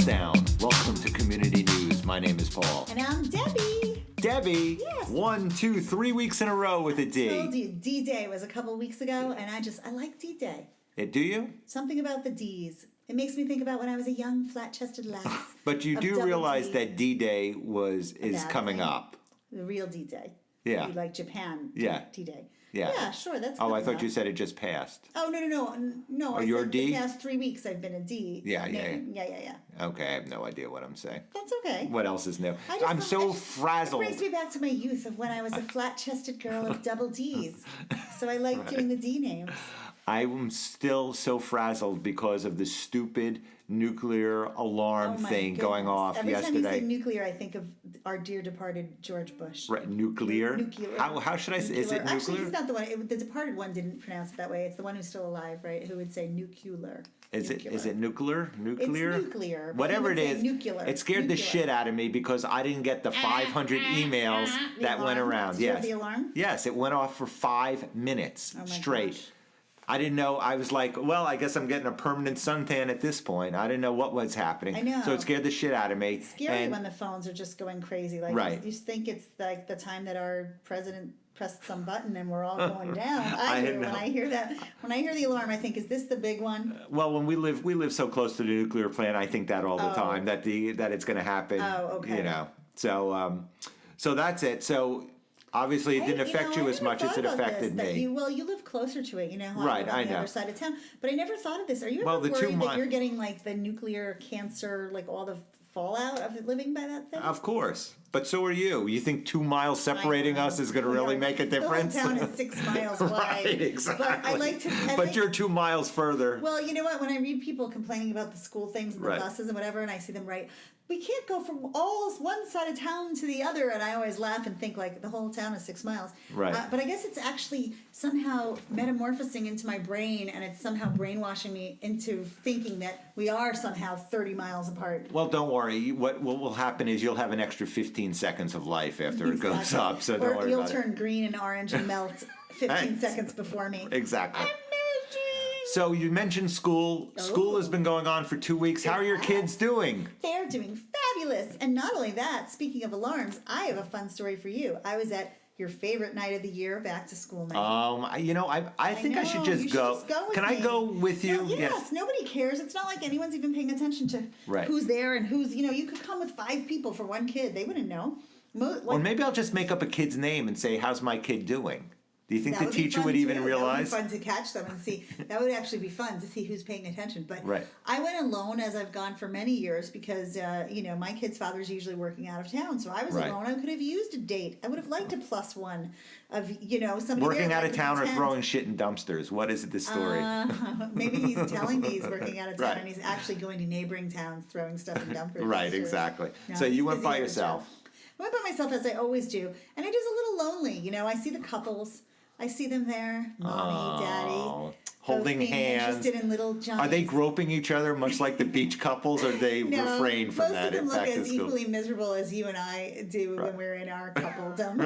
down. Welcome to Community News. My name is Paul. And I'm Debbie. Debbie? Yes. 1, 2, 3 weeks in a row with a D. I told you, D-Day was a couple weeks ago, and I like D-Day. Do you? Something about the D's. It makes me think about when I was a young, flat-chested lass. But you do realize D. that D-Day is coming up. The real D-Day. Yeah. Like Japan D-Day. Yeah. Yeah, sure, that's Oh, I coming thought up. you said it just passed. Oh, no. Oh, I you're said a D? the past 3 weeks I've been a D. Yeah. Yeah. Okay, I have no idea what I'm saying. That's okay. What else is new? I I'm so frazzled. It brings me back to my youth of when I was a flat-chested girl of double D's. So I like doing the D names. I'm still so frazzled because of the stupid nuclear alarm thing going off Every yesterday. Every time you say nuclear, I think of our dear departed George Bush. Right, nuclear? Nuclear. How should I say? Is it nuclear? Actually, he's not the one. The departed one didn't pronounce it that way. It's the one who's still alive, right? Who would say nuclear. Is it nuclear? Nuclear? It's nuclear. Whatever it is, nuclear. It scared the shit out of me because I didn't get the 500 emails that went around. Did you have the alarm? Yes, it went off for 5 minutes straight. Gosh. I didn't know. I was like, well, I guess I'm getting a permanent suntan at this point. I didn't know what was happening. I know. So it scared the shit out of me. It's scary when the phones are just going crazy. Like, right. You think it's like the time that our president pressed some button and we're all going down. When I hear the alarm, I think, is this the big one? Well, when we live so close to the nuclear plant, I think that all the time that it's going to happen. Oh, okay. You know, so that's it. So. Obviously, it didn't affect you as much as it affected me. You live closer to it. You know, right? I live on the other side of town. But I never thought of this. Are you ever worried that you're getting like the nuclear cancer, like all the fallout of living by that thing? Of course. But so are you. You think 2 miles separating us is going to really make a difference? The whole town is 6 miles wide. Right, exactly. But I like to. But you're 2 miles further. Well, you know what? When I read people complaining about the school things and the buses and whatever, and I see them write, we can't go from one side of town to the other, and I always laugh and think like the whole town is 6 miles. Right. But I guess it's actually somehow metamorphosing into my brain, and it's somehow brainwashing me into thinking that we are somehow 30 miles apart. Well, don't worry. What will happen is you'll have an extra 15 seconds of life after it goes up, so don't worry about it. Or you'll turn green and orange and melt 15 seconds before me. Exactly. So you mentioned school. School has been going on for 2 weeks. How are your kids doing? They're doing fabulous. And not only that, speaking of alarms, I have a fun story for you. I was at your favorite night of the year, back to school night. I think I should just go. Can I go with you? No, yes, nobody cares. It's not like anyone's even paying attention to who's there and who's, you could come with 5 people for one kid. They wouldn't know. Or maybe I'll just make up a kid's name and say, how's my kid doing? Do you think the teacher would even realize? That would be fun to catch them and see. That would actually be fun to see who's paying attention. But I went alone, as I've gone for many years, because my kid's father's usually working out of town, so I was alone. I could have used a date. I would have liked a +1 of somebody working out of town or throwing shit in dumpsters. What is the story? Maybe he's telling me he's working out of town and he's actually going to neighboring towns throwing stuff in dumpsters. Right, exactly. No, so you went by yourself. I went by myself, as I always do, and it is a little lonely. I see the couples. I see them there, mommy, daddy, holding hands. Interested in little Johnny. Are they groping each other, much like the beach couples, or do they refrain from that? Most of them look as equally miserable as you and I do when we're in our coupledom.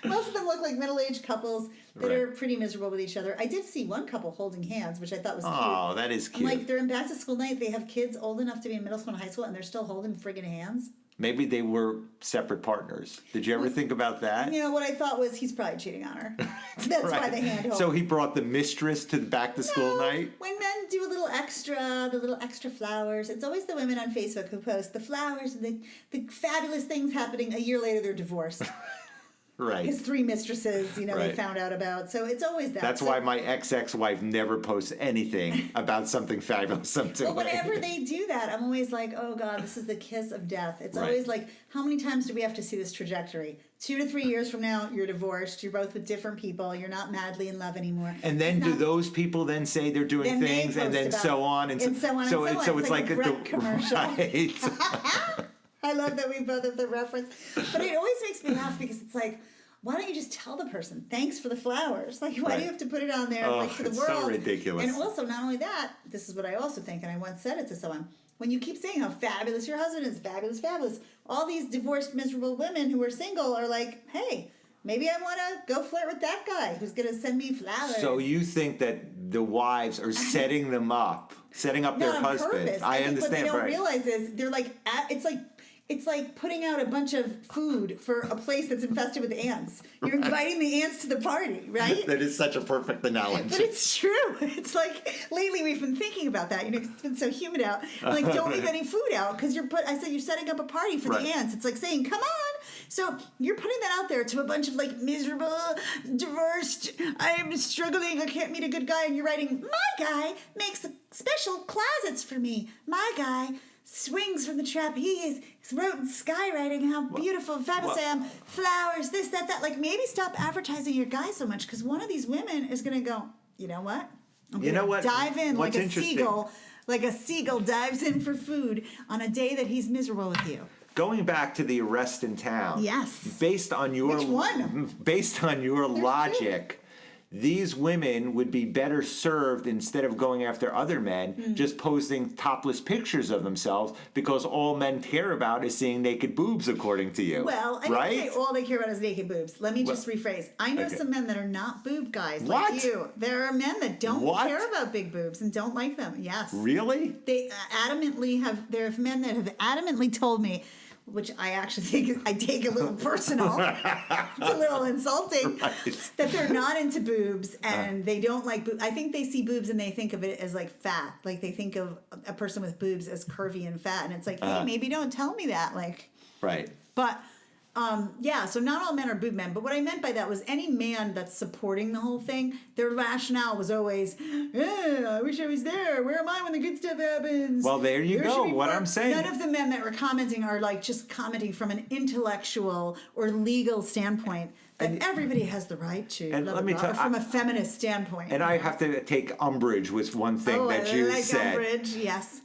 Most of them look like middle-aged couples that are pretty miserable with each other. I did see one couple holding hands, which I thought was cute. Oh, that is cute. I'm like, they're in back to school night. They have kids old enough to be in middle school and high school, and they're still holding friggin' hands. Maybe they were separate partners. Did you ever think about that? What I thought was he's probably cheating on her. That's why they hand hold. So he brought the mistress to the back to school night? When men do the little extra flowers, it's always the women on Facebook who post the flowers and the fabulous things happening. A year later, they're divorced. Right. His 3 mistresses, they found out about. So it's always that. That's why my ex-wife never posts anything about something fabulous I'm doing. Well, whenever they do that, I'm always like, oh, God, this is the kiss of death. It's always like, how many times do we have to see this trajectory? 2 to 3 years from now, you're divorced. You're both with different people. You're not madly in love anymore. And then do those people then say they're doing things and then so on and so on? So it's like a commercial. Right. I love that we both have the reference. But it always makes me laugh because it's like, why don't you just tell the person, thanks for the flowers? Like, why do you have to put it on there to the world? It's so ridiculous. And also, not only that, this is what I also think, and I once said it to someone, when you keep saying how fabulous your husband is, fabulous, all these divorced, miserable women who are single are like, hey, maybe I want to go flirt with that guy who's going to send me flowers. So you think that the wives are setting them up, setting up their husbands? Purpose. I understand. What they don't realize is they're like, it's like putting out a bunch of food for a place that's infested with ants. You're inviting the ants to the party, right? That is such a perfect analogy. But it's true. It's like lately we've been thinking about that. It's been so humid out. Like, don't leave any food out because I said you're setting up a party for the ants. It's like saying, come on. So you're putting that out there to a bunch of like miserable, divorced, I'm struggling, I can't meet a good guy, and you're writing, my guy makes special closets for me. My guy swings from the trapeze. He's wrote in skywriting how beautiful, fabulous I am. Flowers, this, that, that. Like, maybe stop advertising your guy so much because one of these women is going to go, you know what? Dive in like a seagull. Like a seagull dives in for food on a day that he's miserable with you. Going back to the arrest in town. Yes. Based on your Which one? Based on your logic, these women would be better served instead of going after other men, just posting topless pictures of themselves because all men care about is seeing naked boobs, according to you. Well, I didn't say all they care about is naked boobs. Let me just rephrase. I know some men that are not boob guys like you. There are men that don't care about big boobs and don't like them. Yes. Really? They adamantly have. There are men that have adamantly told me, which I actually think I take a little personal. It's a little insulting that they're not into boobs and they don't like boobs. I think they see boobs and they think of it as like fat. Like they think of a person with boobs as curvy and fat. And it's like, hey, maybe don't tell me that. Like, right. But so not all men are boob men. But what I meant by that was any man that's supporting the whole thing, their rationale was always, I wish I was there. Where am I when the good stuff happens? Well, there you go. What I'm saying. None of the men that were commenting are like just commenting from an intellectual or legal standpoint that everybody has the right to. And let me tell you, from a feminist standpoint. And I have to take umbrage with one thing that you said. Umbrage, yes.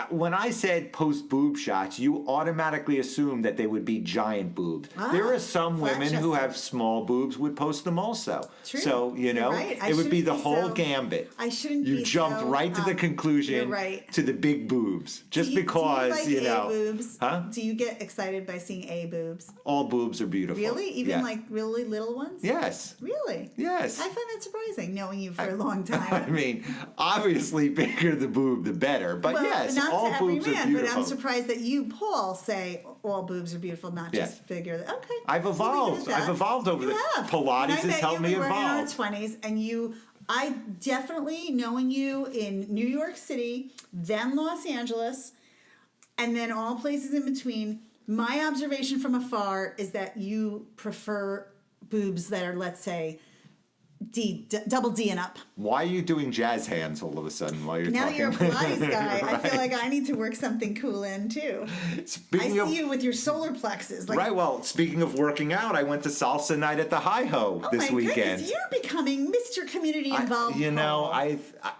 When I said post boob shots, you automatically assume that they would be giant boobs. There are some women who have small boobs would post them also. True. So, it would be the whole gambit. I shouldn't You jumped right to the conclusion to the big boobs. Just because, do you like A boobs? Huh? Do you get excited by seeing A boobs? All boobs are beautiful. Really? Even like really little ones? Yes. Really? Yes. I find that surprising, knowing you for a long time. I mean, obviously, bigger the boob, the better. But yes, not all to every boobs man, are beautiful. But I'm surprised that you, Paul, say all boobs are beautiful, not just bigger. Okay. I've evolved. I've evolved over the Pilates has helped me evolve. We were in our 20s, and I definitely, knowing you in New York City, then Los Angeles, and then all places in between, my observation from afar is that you prefer boobs that are, let's say, double D and up. Why are you doing jazz hands all of a sudden while you're now talking? Now that you're a Pilates guy, I feel like I need to work something cool in too. I see you with your solar plexus. Right. Well, speaking of working out, I went to salsa night at the Hi-Ho this weekend. Goodness, you're becoming Mr. Community involved.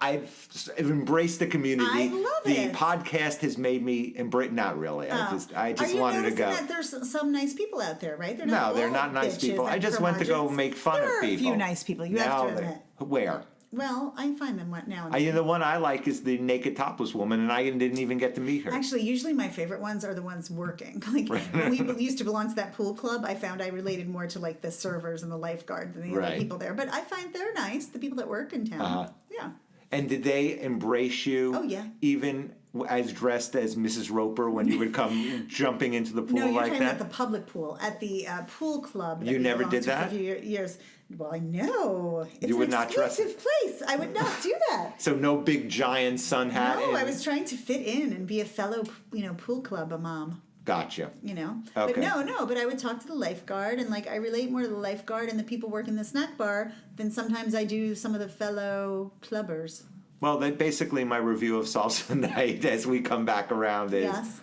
I've embraced the community. I love it. The podcast has made me embrace. Not really. I just wanted to go. That there's some nice people out there, right? They're not nice people. I just went to go make fun of people. There are a few nice people. You have to admit. Where? Well, I find them now and then. The one I like is the naked topless woman, and I didn't even get to meet her. Actually, usually my favorite ones are the ones working. Like when we used to belong to that pool club, I found I related more to like the servers and the lifeguard than the other people there. But I find they're nice, the people that work in town. Yeah. And did they embrace you? Oh, yeah. Even as dressed as Mrs. Roper when you would come jumping into the pool like that? No, you're talking about the public pool. At the pool club. You never did that? For a few years. Well, I know. It's you would an not exclusive place. I would not do that. So no big giant sun hat? No, I was trying to fit in and be a fellow, pool club mom. Gotcha. Okay. But but I would talk to the lifeguard, and I relate more to the lifeguard and the people working the snack bar than sometimes I do some of the fellow clubbers. Well, then basically my review of salsa night as we come back around is... Yes.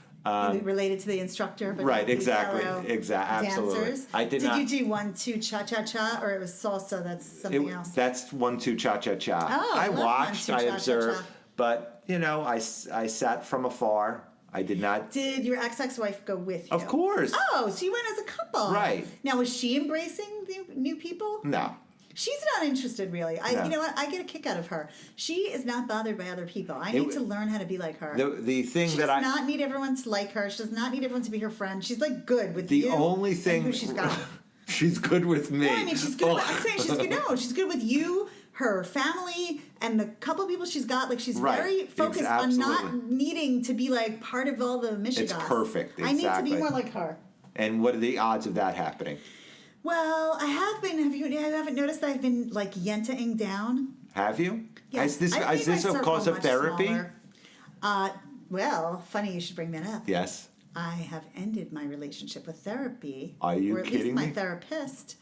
Related to the instructor, but right, exactly, absolutely. Dancers. Did you do 1, 2 cha cha cha, or it was salsa? That's something else. That's 1, 2 cha cha cha. Oh, I watched, 1, 2, I observed, but I sat from afar. I did not. Did your ex-wife go with you? Of course. Oh, so you went as a couple, right? Now, was she embracing the new people? No. She's not interested, really. You know what? I get a kick out of her. She is not bothered by other people. I need to learn how to be like her. The thing she that does not need everyone to like her. She does not need everyone to be her friend. She's good with the you. only thing and who she's got. She's good with me. Well, I mean, she's good. I'm saying she's good. No, she's good with you, her family, and the couple people she's got. Like, she's very focused on not needing to be like part of all the mishigas. It's perfect. Exactly. I need to be more like her. And what are the odds of that happening? Well, I have been. You haven't noticed that I've been like yentaing down? Have you? Yes. Is this a cause of therapy? Well, funny you should bring that up. Yes. I have ended my relationship with therapy. Are you kidding me? Or at least my therapist.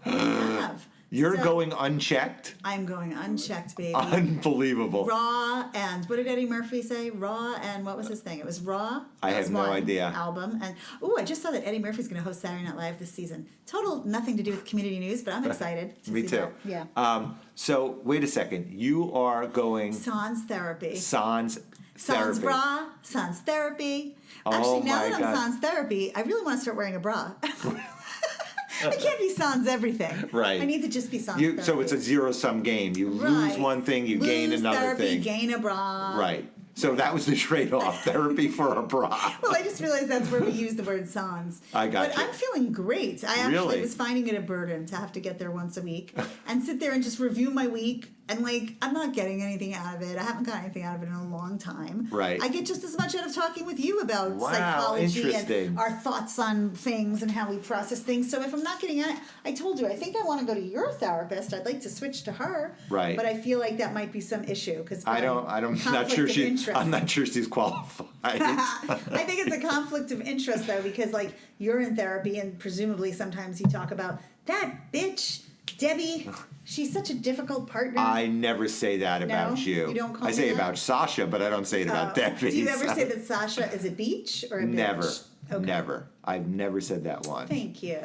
I have. You're going unchecked? I'm going unchecked, baby. Unbelievable. Raw and, what did Eddie Murphy say? Raw and, what was his thing? It was Raw. I have no idea. Album. And, I just saw that Eddie Murphy's going to host Saturday Night Live this season. Total nothing to do with community news, but I'm excited. Me too. That. Yeah. So, wait a second. You are going... Sans therapy. Sans Sans bra, sans therapy. Actually, now that I'm sans therapy, I really want to start wearing a bra. I can't be sans everything. Right. I need to just be sans therapy. So it's a zero-sum game. You lose one thing, you gain another therapy, thing. Gain a bra. Right. So that was the trade-off, therapy for a bra. Well, I just realized that's where we use the word sans. I got But you. I'm feeling great. I actually was finding it a burden to have to get there once a week and sit there and just review my week. And, like, I'm not getting anything out of it. I haven't got anything out of it in a long time. Right. I get just as much out of talking with you about psychology and our thoughts on things and how we process things. So if I'm not getting out, I told you, I think I want to go to your therapist. I'd like to switch to her. Right. But I feel like that might be some issue. I'm not sure she's qualified. I think it's a conflict of interest, though, because, like, you're in therapy and presumably sometimes you talk about that bitch, Debbie. She's such a difficult partner. I never say that about you. You don't call me I say that? About Sasha, but I don't say it about Debbie. Do you ever say that Sasha is a beach or a bitch? Never. Okay. Never. I've never said that once. Thank you.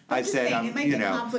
I said,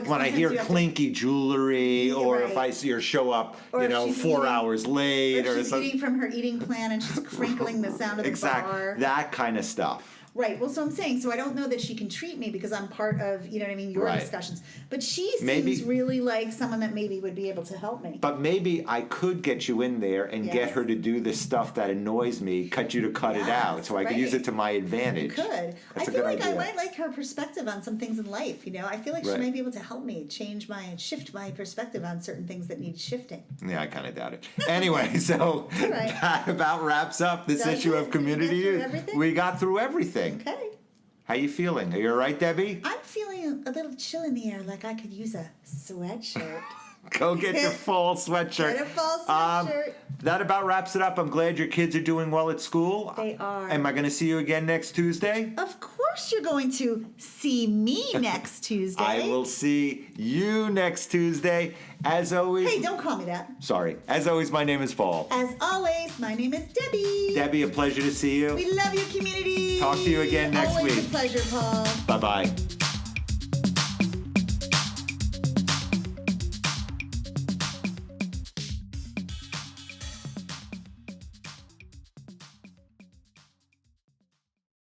when I hear clinky jewelry, or if I see her show up, 4 hours late, or she's eating from her eating plan and she's crinkling the sound of the bar. That kind of stuff. Right. Well, so I'm saying, so I don't know that she can treat me because I'm part of, your discussions. But she seems really like someone that maybe would be able to help me. But maybe I could get you in there and get her to do the stuff that annoys me, cut it out, so I could use it to my advantage. You could. I feel like I might like her perspective on some things in life, I feel like she might be able to help me shift my perspective on certain things that need shifting. Yeah, I kind of doubt it. Anyway, so that about wraps up this issue of community news. We got through everything. Okay. How you feeling? Are you all right, Debbie? I'm feeling a little chill in the air, like I could use a sweatshirt. Go get your fall sweatshirt. Get a fall sweatshirt. That about wraps it up. I'm glad your kids are doing well at school. They are. Am I going to see you again next Tuesday? Of course you're going to see me next Tuesday. I will see you next Tuesday. As always... Hey, don't call me that. Sorry. As always, my name is Paul. As always, my name is Debbie. Debbie, a pleasure to see you. We love your community. Talk to you again next week. Always a pleasure, Paul. Bye-bye.